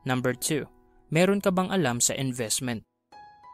Number 2. Meron ka bang alam sa investment?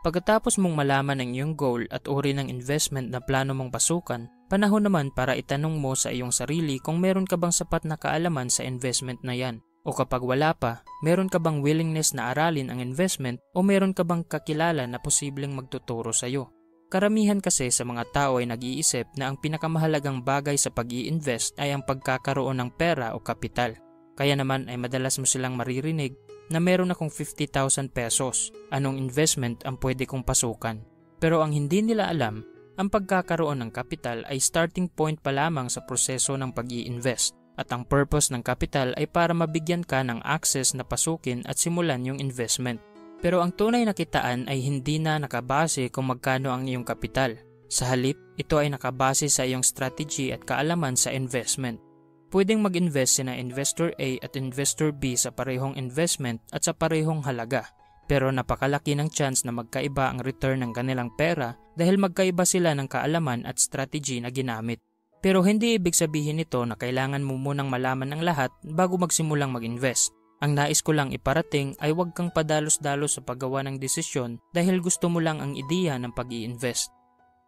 Pagkatapos mong malaman ang iyong goal at uri ng investment na plano mong pasukan, panahon naman para itanong mo sa iyong sarili kung meron ka bang sapat na kaalaman sa investment na yan. O kapag wala pa, meron ka bang willingness na aralin ang investment o meron ka bang kakilala na posibleng magtuturo sa iyo? Karamihan kasi sa mga tao ay nag-iisip na ang pinakamahalagang bagay sa pag-i-invest ay ang pagkakaroon ng pera o kapital. Kaya naman ay madalas mo silang maririnig na meron akong 50,000 pesos, anong investment ang pwede kong pasukan. Pero ang hindi nila alam, ang pagkakaroon ng kapital ay starting point pa lamang sa proseso ng pag-i-invest. At ang purpose ng kapital ay para mabigyan ka ng access na pasukin at simulan yung investment. Pero ang tunay na kitaan ay hindi na nakabase kung magkano ang iyong kapital. Sa halip, ito ay nakabase sa iyong strategy at kaalaman sa investment. Pwedeng mag-invest sina Investor A at Investor B sa parehong investment at sa parehong halaga. Pero napakalaki ng chance na magkaiba ang return ng kanilang pera dahil magkaiba sila ng kaalaman at strategy na ginamit. Pero hindi ibig sabihin nito na kailangan mo munang malaman ang lahat bago magsimulang mag-invest. Ang nais ko lang iparating ay huwag kang padalos-dalos sa paggawa ng desisyon dahil gusto mo lang ang ideya ng pag-i-invest.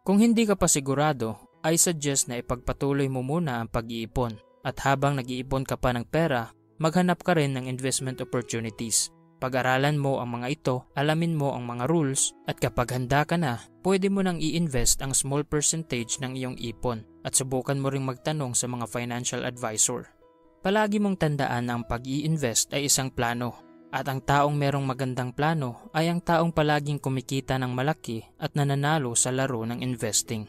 Kung hindi ka pa sigurado, I suggest na ipagpatuloy mo muna ang pag-iipon. At habang nag-iipon ka pa ng pera, maghanap ka rin ng investment opportunities. Pag-aralan mo ang mga ito, alamin mo ang mga rules, at kapag handa ka na, pwede mo nang i-invest ang small percentage ng iyong ipon at subukan mo ring magtanong sa mga financial advisor. Palagi mong tandaan na ang pag-i-invest ay isang plano, at ang taong merong magandang plano ay ang taong palaging kumikita ng malaki at nananalo sa laro ng investing.